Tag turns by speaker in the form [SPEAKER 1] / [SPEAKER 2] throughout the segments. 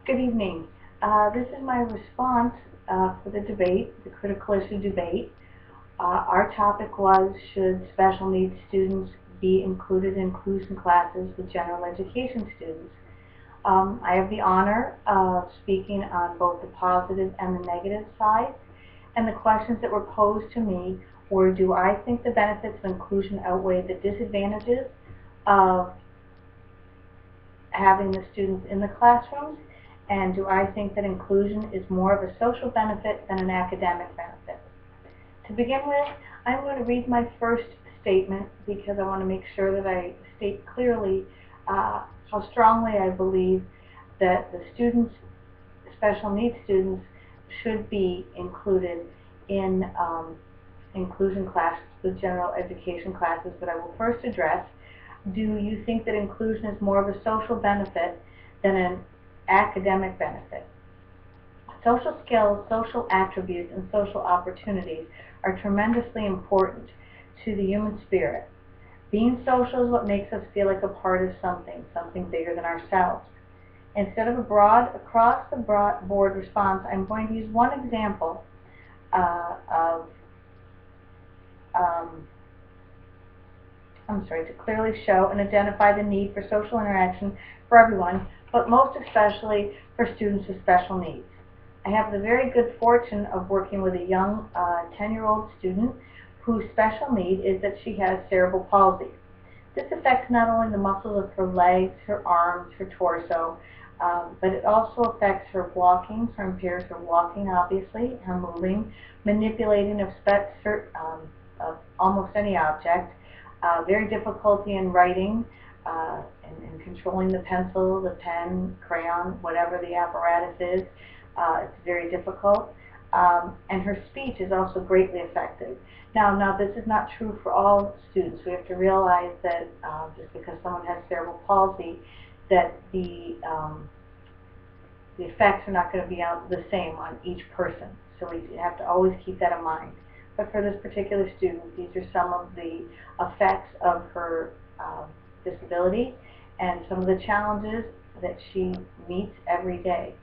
[SPEAKER 1] Good evening. This is my response for the debate, the critical issue debate. Our topic was, should special needs students be included in inclusion classes with general education students? I have the honor of speaking on both the positive and the negative side, and the questions that were posed to me were, do I think the benefits of inclusion outweigh the disadvantages of having the students in the classrooms, and do I think that inclusion is more of a social benefit than an academic benefit? To begin with, I'm going to read my first statement because I want to make sure that I state clearly how strongly I believe that the students, special needs students, should be included in inclusion classes, the general education classes. But I will first address, do you think that inclusion is more of a social benefit than an academic benefit? Social skills, social attributes, and social opportunities are tremendously important to the human spirit. Being social is what makes us feel like a part of something, something bigger than ourselves. Instead of a broad, across the board response, I'm going to use one example to clearly show and identify the need for social interaction for everyone, but most especially for students with special needs. I have the very good fortune of working with a young 10-year-old student whose special need is that she has cerebral palsy. This affects not only the muscles of her legs, her arms, her torso, but it also affects her walking, so impairs her walking, obviously, her moving, manipulating of almost any object, very difficulty in writing, and controlling the pencil, the pen, crayon, whatever the apparatus is. It's very difficult. And her speech is also greatly affected. Now this is not true for all students. We have to realize that just because someone has cerebral palsy, that the effects are not going to be the same on each person. So we have to always keep that in mind. But for this particular student, these are some of the effects of her disability and some of the challenges that she meets every day.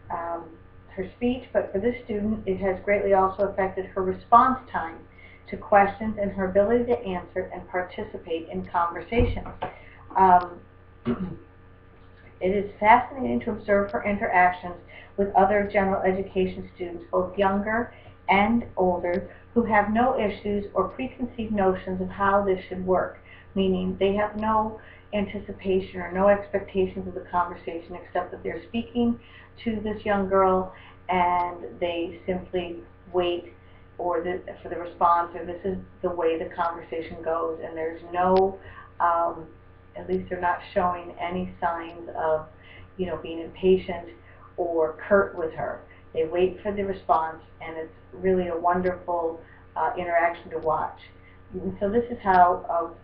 [SPEAKER 1] Her speech, but for this student, it has greatly also affected her response time to questions and her ability to answer and participate in conversations. It is fascinating to observe her interactions with other general education students, both younger and older, who have no issues or preconceived notions of how this should work, meaning they have no anticipation or no expectations of the conversation except that they're speaking to this young girl and they simply wait for the response, or this is the way the conversation goes, and there's no at least they're not showing any signs of being impatient or curt with her. They wait for the response, and it's really a wonderful interaction to watch. And so this is how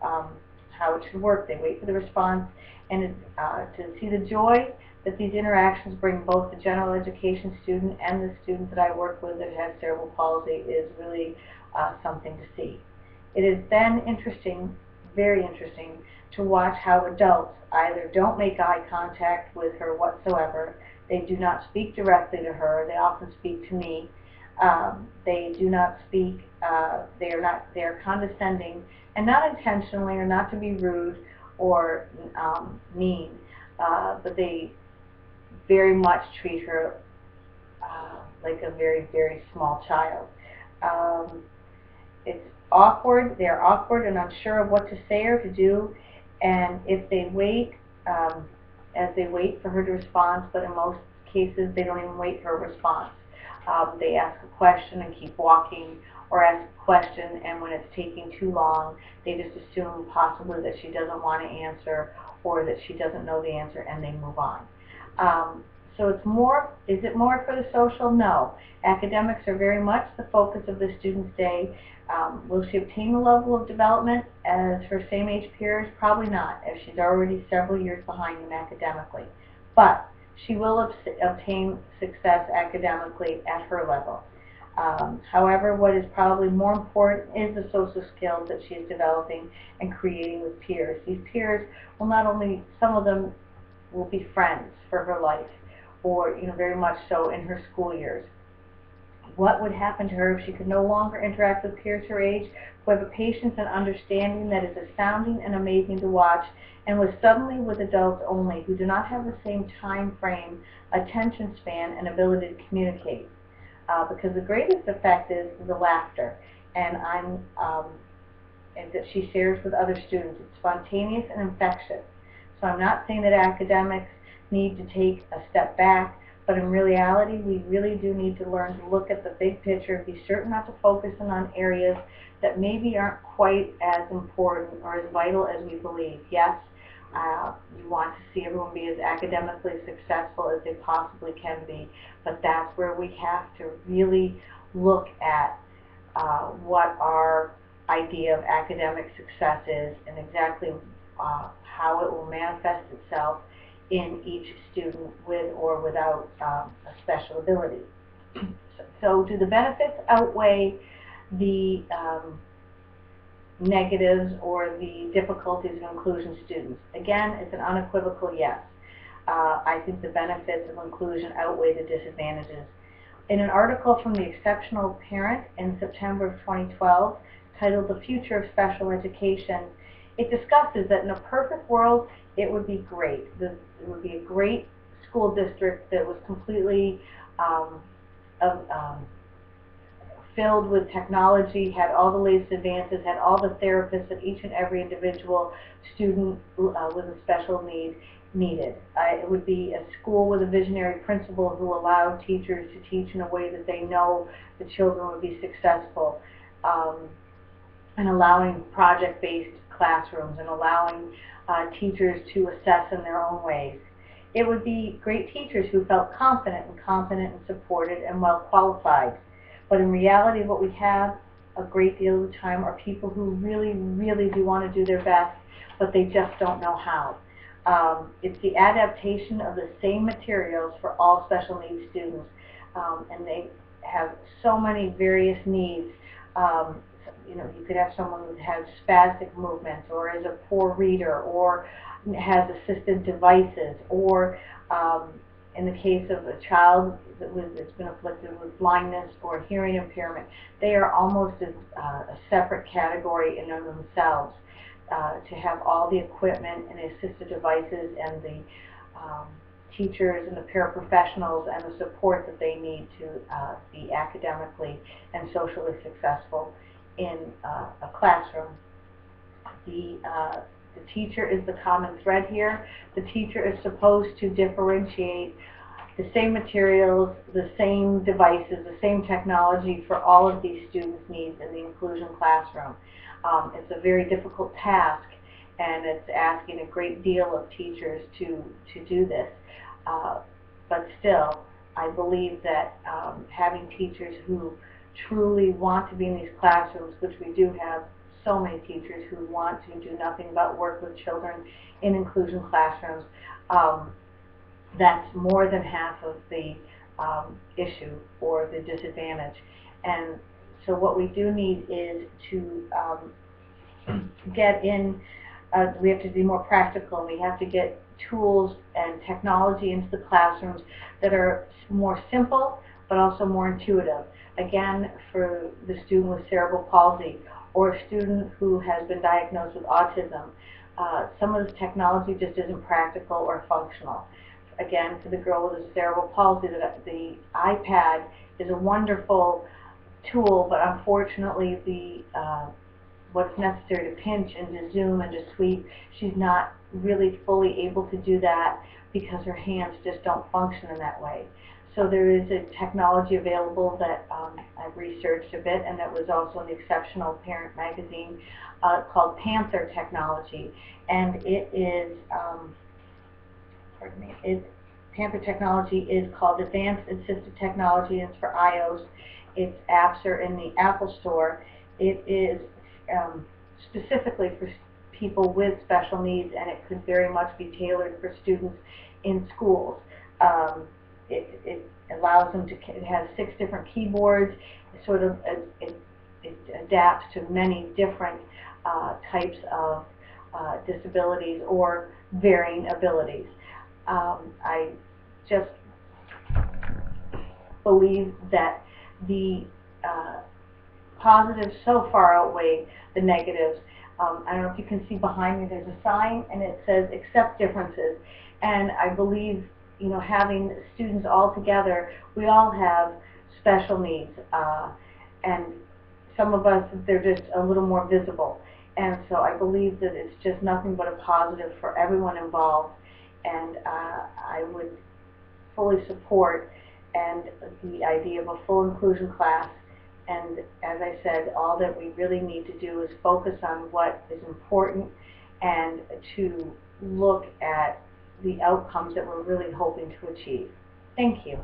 [SPEAKER 1] it should work. They wait for the response, and to see the joy that these interactions bring both the general education student and the student that I work with that has cerebral palsy is really something to see. It is then interesting, very interesting, to watch how adults either don't make eye contact with her whatsoever, they do not speak directly to her, they often speak to me, they do not speak, they are condescending, and not intentionally or not to be rude or mean, but they very much treat her like a very, very small child. It's awkward, they're awkward and unsure of what to say or to do, and if they wait, as they wait for her to respond, but in most cases they don't even wait for a response. They ask a question and keep walking, or ask a question, and when it's taking too long, they just assume possibly that she doesn't want to answer or that she doesn't know the answer, and they move on. So it's more, is it more for the social? No. Academics are very much the focus of the student's day. Will she obtain the level of development as her same age peers? Probably not, as she's already several years behind them academically. But she will obtain success academically at her level. However, what is probably more important is the social skills that she is developing and creating with peers. These peers will not only, some of them will be friends for her life, or very much so in her school years. What would happen to her if she could no longer interact with peers her age, who have a patience and understanding that is astounding and amazing to watch, and was suddenly with adults only, who do not have the same time frame, attention span, and ability to communicate? Because the greatest effect is the laughter, and and that she shares with other students. It's spontaneous and infectious. So I'm not saying that academics need to take a step back, but in reality, we really do need to learn to look at the big picture and be certain not to focus on areas that maybe aren't quite as important or as vital as we believe. Yes, you want to see everyone be as academically successful as they possibly can be, but that's where we have to really look at what our idea of academic success is and exactly how it will manifest itself in each student with or without a special ability. So do the benefits outweigh the negatives or the difficulties of inclusion students? Again, it's an unequivocal yes. I think the benefits of inclusion outweigh the disadvantages. In an article from The Exceptional Parent in September of 2012, titled The Future of Special Education, it discusses that in a perfect world, it would be great. It would be a great school district that was completely filled with technology, had all the latest advances, had all the therapists that each and every individual student with a special need needed. It would be a school with a visionary principal who allowed teachers to teach in a way that they know the children would be successful, and allowing project-based classrooms and allowing teachers to assess in their own ways. It would be great teachers who felt confident and competent and supported and well qualified. But in reality, what we have a great deal of the time are people who really, really do want to do their best, but they just don't know how. It's the adaptation of the same materials for all special needs students, and they have so many various needs. You could have someone who has spastic movements, or is a poor reader, or has assistive devices, or in the case of a child that's been afflicted with blindness or hearing impairment, they are almost a separate category in and of themselves. To have all the equipment and the assistive devices and the teachers and the paraprofessionals and the support that they need to be academically and socially successful in a classroom. The teacher is the common thread here. The teacher is supposed to differentiate the same materials, the same devices, the same technology for all of these students' needs in the inclusion classroom. It's a very difficult task, and it's asking a great deal of teachers to do this. But still, I believe that having teachers who truly want to be in these classrooms, which we do have so many teachers who want to do nothing but work with children in inclusion classrooms, that's more than half of the issue or the disadvantage. And so what we do need is to get in, we have to be more practical. We have to get tools and technology into the classrooms that are more simple but also more intuitive. Again, for the student with cerebral palsy or a student who has been diagnosed with autism, some of this technology just isn't practical or functional. Again, for the girl with a cerebral palsy, the iPad is a wonderful tool, but unfortunately what's necessary to pinch and to zoom and to sweep, she's not really fully able to do that because her hands just don't function in that way. So there is a technology available that I've researched a bit, and that was also in the Exceptional Parent magazine, called Panther technology, and it is Panther technology is called Advanced Assistive Technology, and it's for iOS. Its apps are in the Apple Store. It is specifically for people with special needs, and it could very much be tailored for students in schools. It allows them to, it has 6 different keyboards. It adapts to many different types of disabilities or varying abilities. I just believe that the positives so far outweigh the negatives. I don't know if you can see behind me, there's a sign and it says accept differences. And I believe, you know, having students all together, we all have special needs. And some of us, they're just a little more visible. And so I believe that it's just nothing but a positive for everyone involved. And I would fully support and the idea of a full inclusion class. And as I said, all that we really need to do is focus on what is important and to look at the outcomes that we're really hoping to achieve. Thank you.